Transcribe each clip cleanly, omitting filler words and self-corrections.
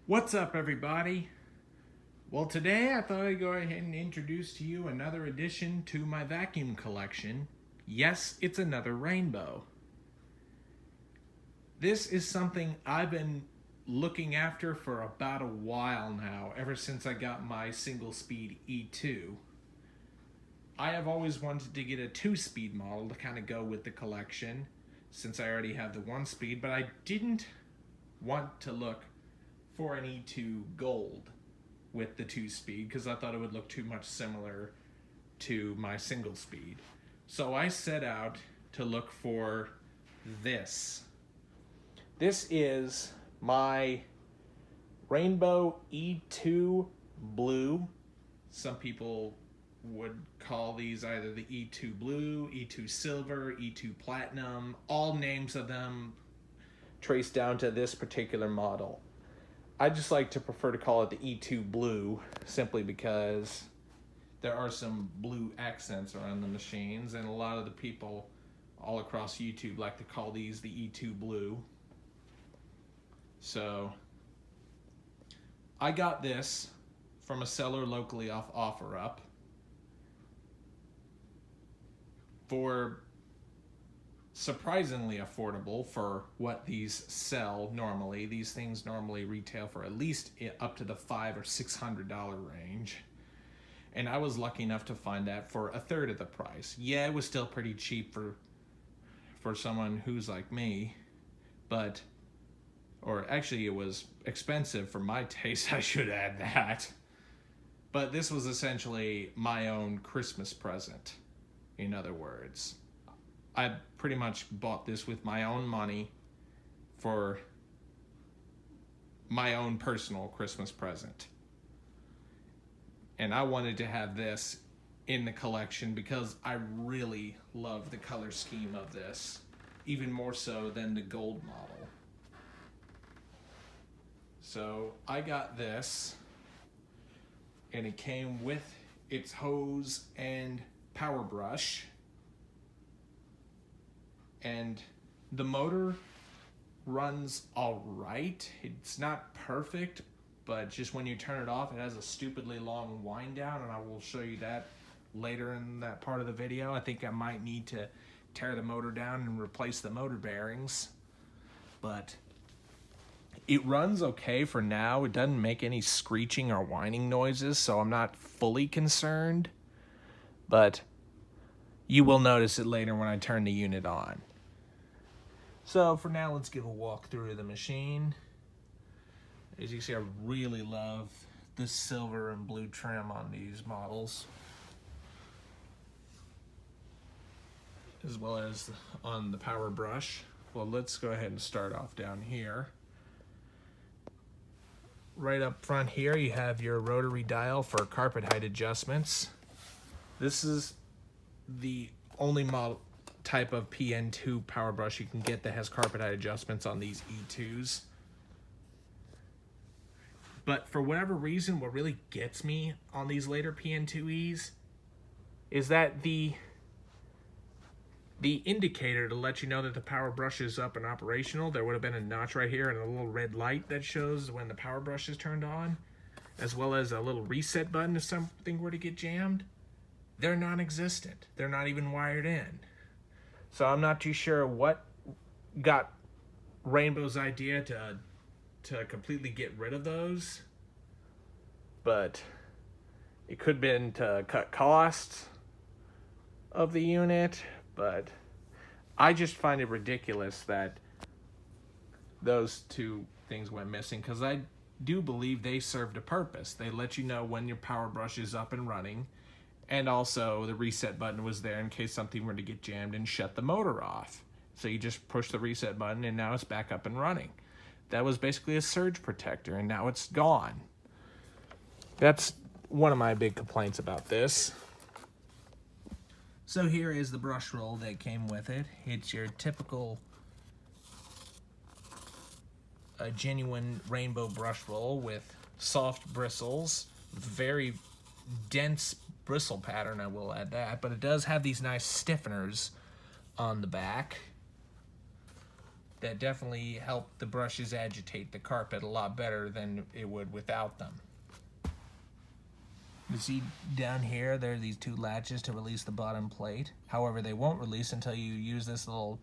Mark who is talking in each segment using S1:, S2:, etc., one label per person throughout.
S1: What's up, everybody? Well, today I thought I'd go ahead and introduce to you another addition to my vacuum collection. Yes, it's another rainbow. This is something I've been looking after for about a while now, ever since I got my single-speed E2. I have always wanted to get a 2-speed model to kind of go with the collection, since I already have the 1-speed, but I didn't want to look for an E2 Gold with the 2-speed because I thought it would look too much similar to my single speed. So I set out to look for this. This is my Rainbow E2 Blue. Some people would call these either the E2 Blue, E2 Silver, E2 Platinum, all names of them traced down to this particular model. I just like to prefer to call it the E2 Blue simply because there are some blue accents around the machines, and a lot of the people all across YouTube like to call these the E2 Blue. So I got this from a seller locally off OfferUp for surprisingly affordable for what these sell normally. These things normally retail for at least up to the $500 or $600 range. And I was lucky enough to find that for a third of the price. Yeah, it was still pretty cheap for someone who's like me, but, or actually it was expensive for my taste, I should add that. But this was essentially my own Christmas present, in other words. I pretty much bought this with my own money for my own personal Christmas present. And I wanted to have this in the collection because I really love the color scheme of this, even more so than the gold model. So I got this, and it came with its hose and power brush. And the motor runs all right. It's not perfect, but just when you turn it off, it has a stupidly long wind down, and I will show you that later in that part of the video. I think I might need to tear the motor down and replace the motor bearings, but it runs okay for now. It doesn't make any screeching or whining noises, so I'm not fully concerned, but you will notice it later when I turn the unit on. So for now, let's give a walk through the machine. As you see, I really love the silver and blue trim on these models, as well as on the power brush. Well, let's go ahead and start off down here. Right up front here, you have your rotary dial for carpet height adjustments. This is the only model type of PN2 power brush you can get that has carpet height adjustments on these E2s. But for whatever reason, what really gets me on these later PN2Es is that the indicator to let you know that the power brush is up and operational, there would have been a notch right here and a little red light that shows when the power brush is turned on, as well as a little reset button if something were to get jammed. They're non-existent. They're not even wired in. So I'm not too sure what got Rainbow's idea to completely get rid of those, but it could have been to cut costs of the unit, but I just find it ridiculous that those two things went missing, because I do believe they served a purpose. They let you know when your power brush is up and running, and also the reset button was there in case something were to get jammed and shut the motor off. So you just push the reset button and now it's back up and running. That was basically a surge protector, and now it's gone. That's one of my big complaints about this. So here is the brush roll that came with it. It's your typical genuine Rainbow brush roll with soft bristles, very dense bristle pattern, I will add that, but it does have these nice stiffeners on the back. that definitely help the brushes agitate the carpet a lot better than it would without them. You see down here, there are these two latches to release the bottom plate. However, they won't release until you use this little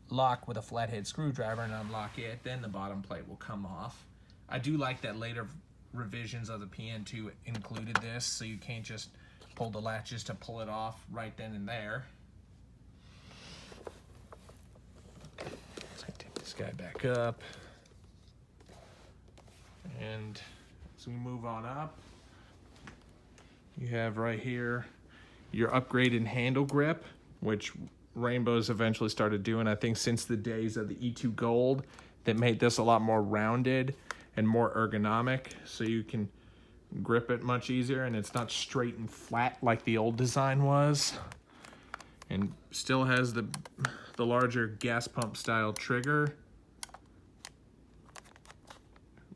S1: lock with a flathead screwdriver and unlock it. Then the bottom plate will come off. I do like that later revisions of the PN2 included this, so you can't just pull the latches to pull it off right then and there. Let's take this guy back up. And as we move on up, you have right here your upgraded handle grip, which Rainbow's eventually started doing, I think, since the days of the E2 Gold, that made this a lot more rounded and more ergonomic, so you can grip it much easier, and it's not straight and flat like the old design was. And still has the larger gas pump style trigger.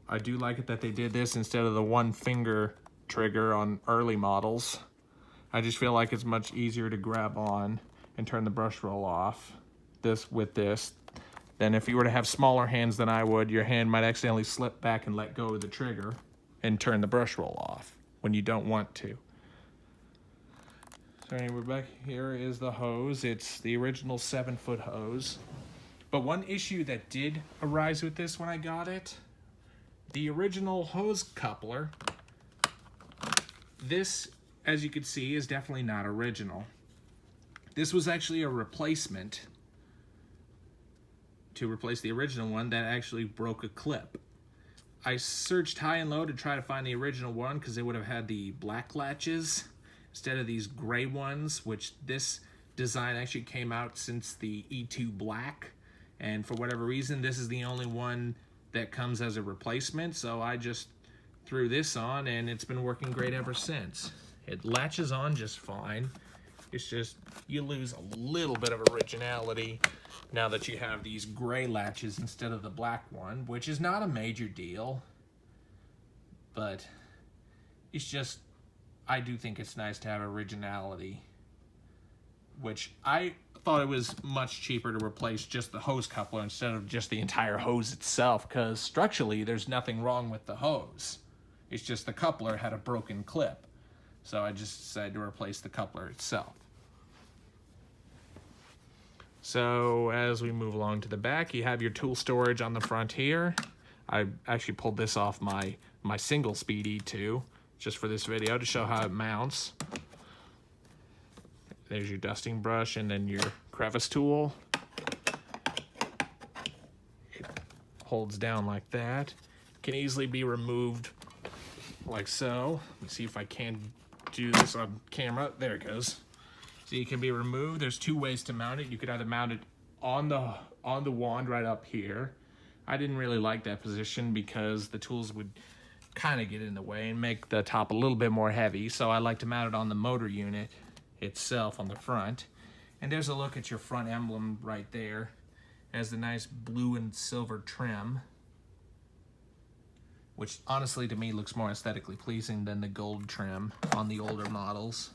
S1: I do like it that they did this instead of the one finger trigger on early models. I just feel like it's much easier to grab on and turn the brush roll off with this than if you were to have smaller hands than I would. Your hand might accidentally slip back and let go of the trigger and turn the brush roll off when you don't want to. So anyway, back here is the hose. It's the original 7-foot hose. But one issue that did arise with this when I got it, the original hose coupler, this, as you can see, is definitely not original. This was actually a replacement to replace the original one that actually broke a clip. I searched high and low to try to find the original one because it would have had the black latches instead of these gray ones, which this design actually came out since the E2 Black. And for whatever reason, this is the only one that comes as a replacement. So I just threw this on and it's been working great ever since. It latches on just fine. It's just you lose a little bit of originality now that you have these gray latches instead of the black one, which is not a major deal, but it's just, I do think it's nice to have originality, which I thought it was much cheaper to replace just the hose coupler instead of just the entire hose itself, because structurally there's nothing wrong with the hose. It's just the coupler had a broken clip. So I just decided to replace the coupler itself. So as we move along to the back, you have your tool storage on the front here. I actually pulled this off my single speed E2 just for this video to show how it mounts. There's your dusting brush and then your crevice tool. It holds down like that. Can easily be removed like so. Let me see if I can do this on camera. There it goes. So it can be removed. There's two ways to mount it. You could either mount it on the wand right up here. I didn't really like that position because the tools would kind of get in the way and make the top a little bit more heavy. So I like to mount it on the motor unit itself on the front. And there's a look at your front emblem right there. It has the nice blue and silver trim, which honestly to me looks more aesthetically pleasing than the gold trim on the older models.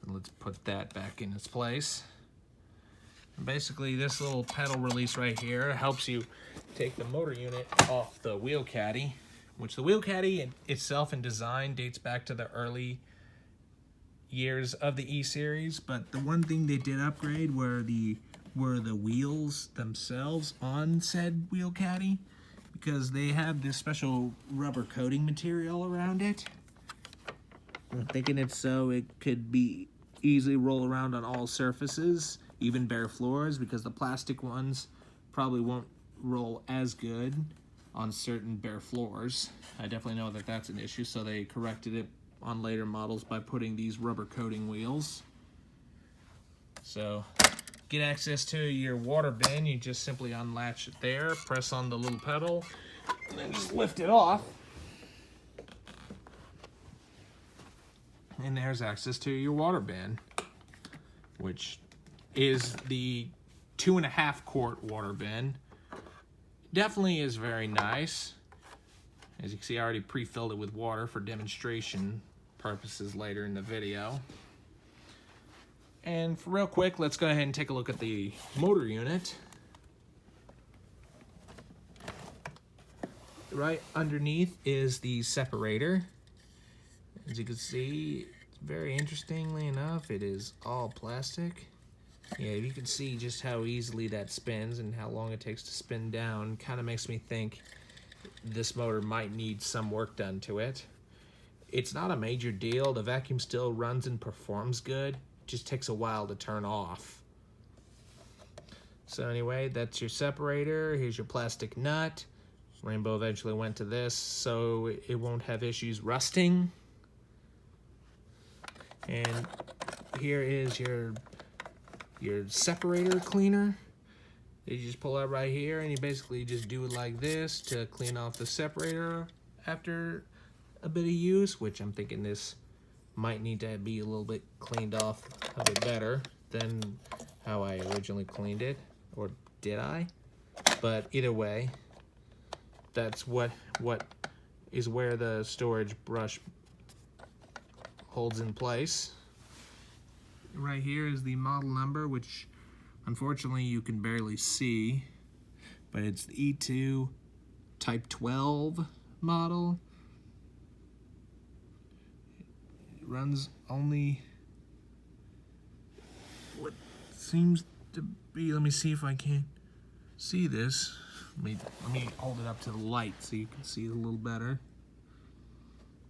S1: And let's put that back in its place. And basically this little pedal release right here helps you take the motor unit off the wheel caddy, which the wheel caddy itself in design dates back to the early years of the E-Series, but the one thing they did upgrade were the wheels themselves on said wheel caddy, because they have this special rubber coating material around it. I'm thinking it's so it could be easily roll around on all surfaces, even bare floors, because the plastic ones probably won't roll as good on certain bare floors. I definitely know that that's an issue, so they corrected it on later models by putting these rubber coating wheels. So get access to your water bin, you just simply unlatch it there, press on the little pedal, and then just lift it off. And there's access to your water bin, which is the 2.5 quart water bin. Definitely is very nice. As you can see, I already pre-filled it with water for demonstration purposes later in the video. And for real quick, let's go ahead and take a look at the motor unit. Right underneath is the separator. As you can see, very interestingly enough, it is all plastic. Yeah, you can see just how easily that spins and how long it takes to spin down. Kind of makes me think this motor might need some work done to it. It's not a major deal. The vacuum still runs and performs good. It just takes a while to turn off. So anyway, that's your separator. Here's your plastic nut. Rainbow eventually went to this, so it won't have issues rusting. And here is your separator cleaner. You just pull out right here, and you basically just do it like this to clean off the separator after a bit of use, which I'm thinking this might need to be a little bit cleaned off a bit better than how I originally cleaned it, or did I? But either way, that's what is where the storage brush holds in place. Right here is the model number, which unfortunately you can barely see, but it's the E2 Type 12 model. It runs only what seems to be, let me see if I can see this. Let me hold it up to the light so you can see it a little better.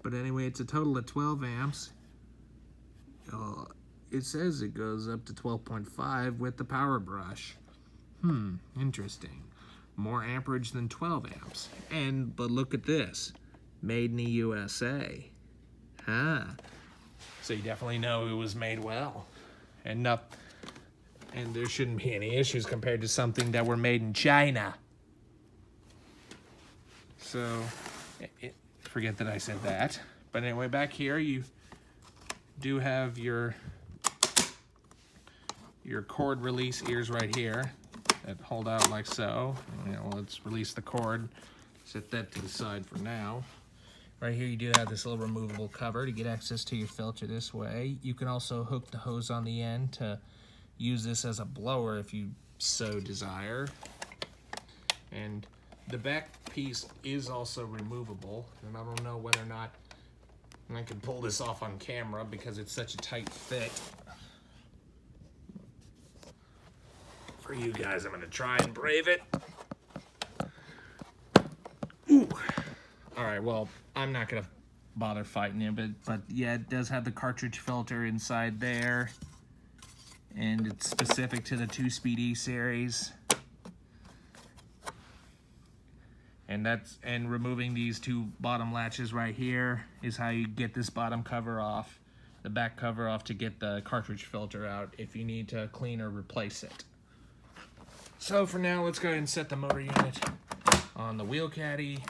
S1: But anyway, it's a total of 12 amps. It says it goes up to 12.5 with the power brush. Interesting. More amperage than 12 amps. But look at this. Made in the USA. So you definitely know it was made well. And there shouldn't be any issues compared to something that were made in China. So, forget that I said that. But anyway, back here you do have your cord release ears right here that hold out like so. Let's release the cord. Set that to the side for now. Right here you do have this little removable cover to get access to your filter this way. You can also hook the hose on the end to use this as a blower if you so desire. And the back piece is also removable, and I don't know whether or not I can pull this off on camera because it's such a tight fit. For you guys, I'm gonna try and brave it. Ooh. All right, well, I'm not gonna bother fighting it, but yeah, it does have the cartridge filter inside there, and it's specific to the 2-speed E series. And removing these two bottom latches right here is how you get this bottom cover off, the back cover off, to get the cartridge filter out if you need to clean or replace it. So for now, let's go ahead and set the motor unit on the wheel caddy,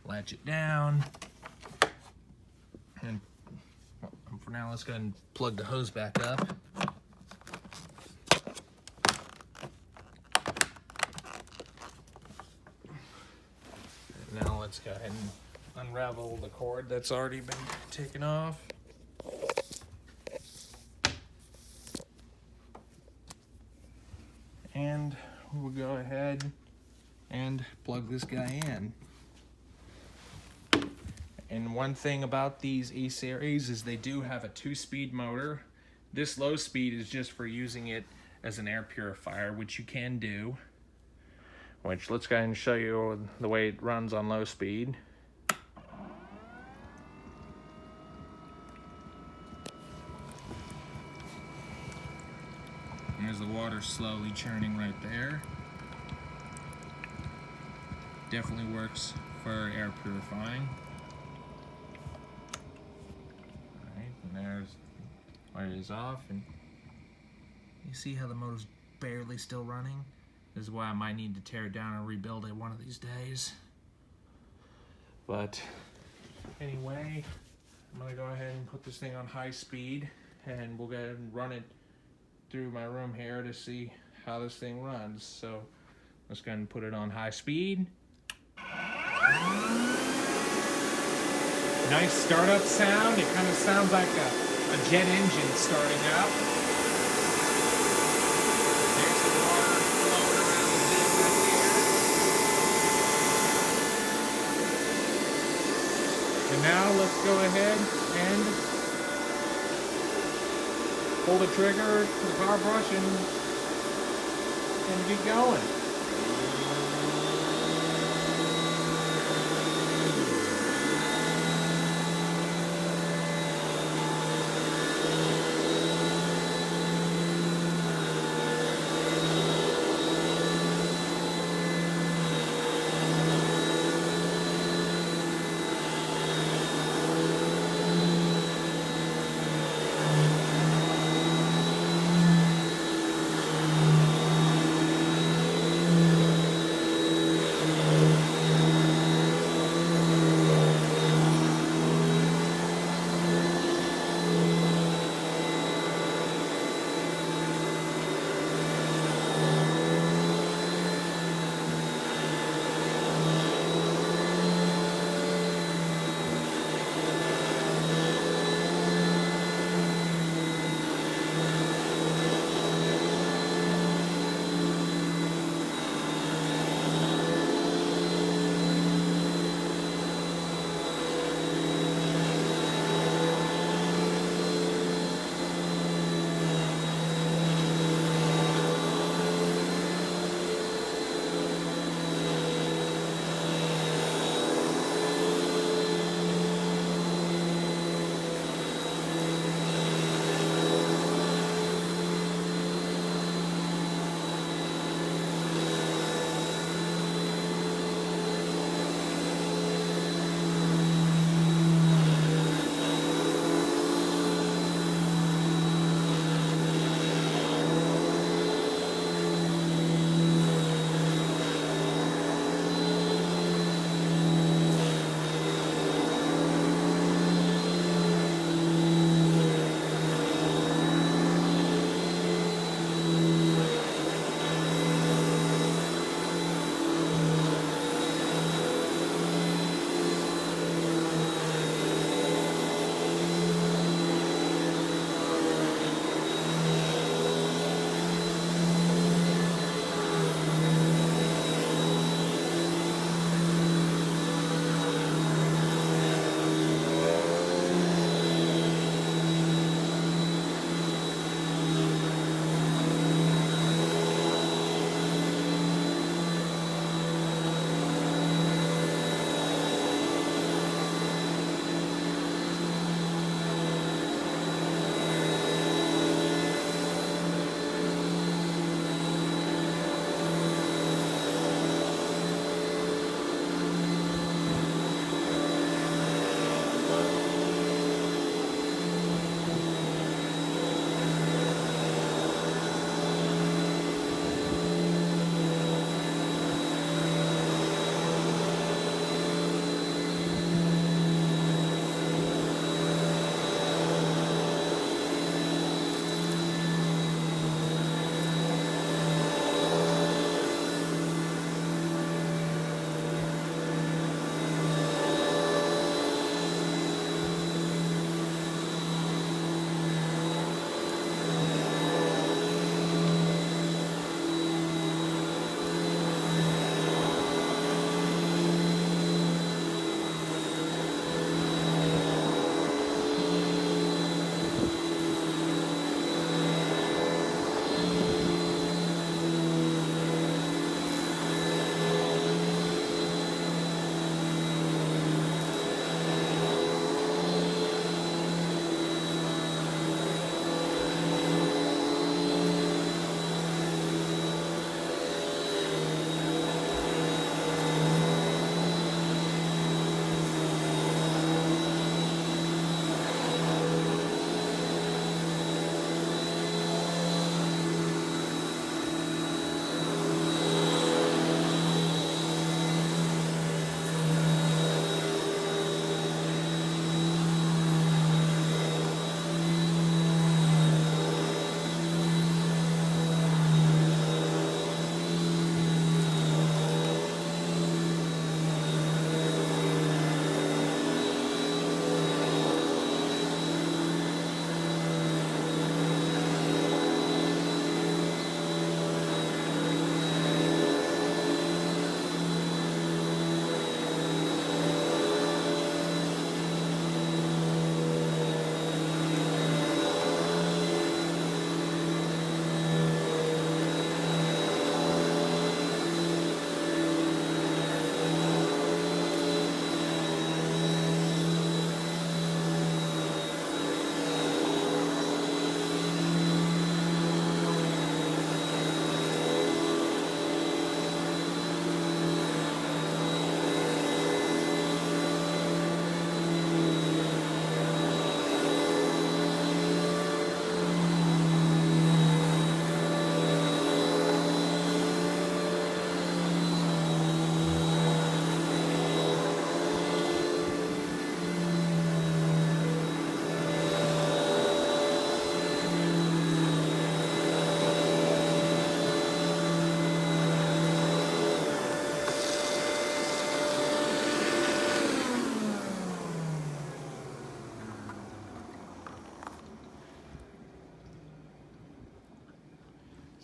S1: latch it down, and for now, let's go ahead and plug the hose back up. Now let's go ahead and unravel the cord that's already been taken off. And we'll go ahead and plug this guy in. And one thing about these E-Series is they do have a 2-speed motor. This low speed is just for using it as an air purifier, which you can do. Which, let's go ahead and show you the way it runs on low speed. There's the water slowly churning right there. Definitely works for air purifying. Alright, and there's where it is off, and you see how the motor's barely still running? This is why I might need to tear it down and rebuild it one of these days. But anyway, I'm gonna go ahead and put this thing on high speed, and we'll go ahead and run it through my room here to see how this thing runs. So let's go ahead and put it on high speed. Nice startup sound. It kind of sounds like a jet engine starting up. So now let's go ahead and pull the trigger to the power brush and get going.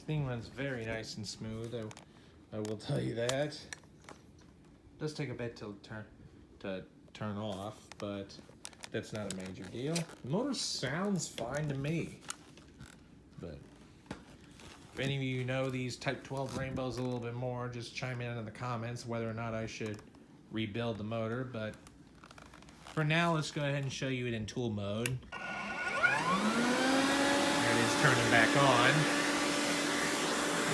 S1: thing runs very nice and smooth. I will tell you that. It does take a bit to turn off, but that's not a major deal. The motor sounds fine to me, but if any of you know these Type 12 Rainbows a little bit more, just chime in the comments whether or not I should rebuild the motor. But for now, let's go ahead and show you it in tool mode. There it is turning back on.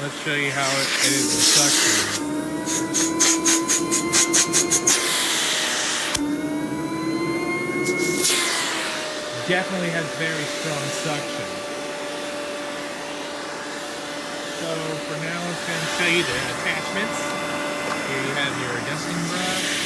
S1: Let's show you how it is in suction. Definitely has very strong suction. So for now, let's go ahead and show you the attachments. Here you have your dusting brush.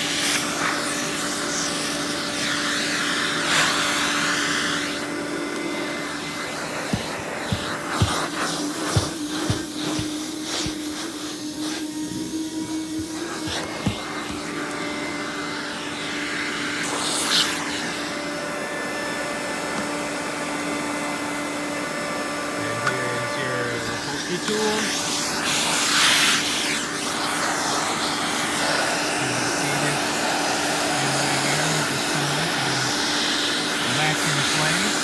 S1: Tool. Latching the flames.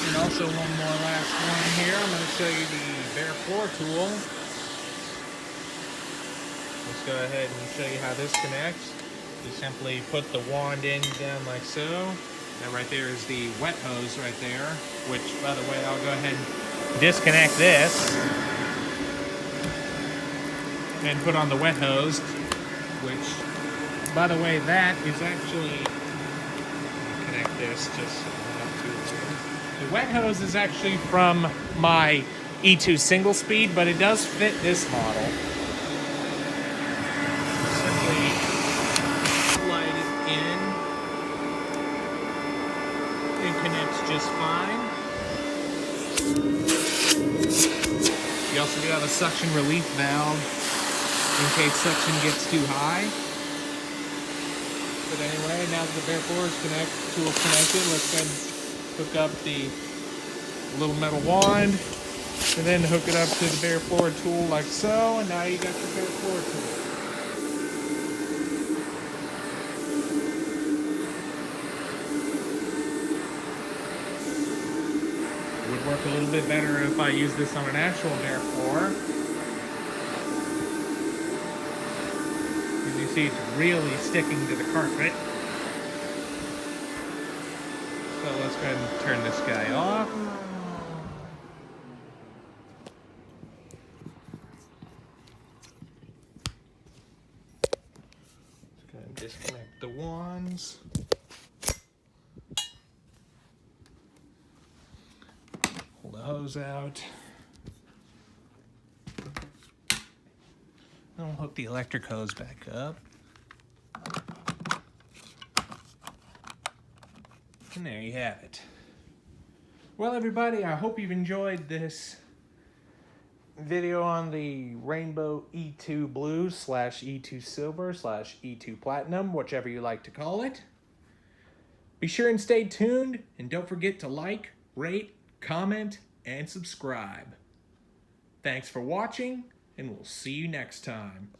S1: And also one more last one here. I'm going to show you the bare floor tool. Let's go ahead and show you how this connects. You simply put the wand in down like so. That right there is the wet hose right there, which, by the way, I'll go ahead and disconnect this and put on the wet hose, which, by the way, that is actually, connect this just so I don't have to. The wet hose is actually from my E2 single speed, but it does fit this model. Simply slide it in. It connects just fine. You also do have a suction relief valve in case suction gets too high. But anyway, now that the bare floor is tool's connected, let's then hook up the little metal wand and then hook it up to the bare floor tool like so, and now you got your bare floor tool. It would work a little bit better if I used this on an actual bare floor. As you see, it's really sticking to the carpet. So let's go ahead and turn this guy off. Let's go ahead and disconnect the wands. Pull the hose out. I'll hook the electric hose back up. And there you have it. Well, everybody, I hope you've enjoyed this video on the Rainbow E2 Blue / E2 Silver / E2 Platinum, whichever you like to call it. Be sure and stay tuned, and don't forget to like, rate, comment, and subscribe. Thanks for watching, and we'll see you next time.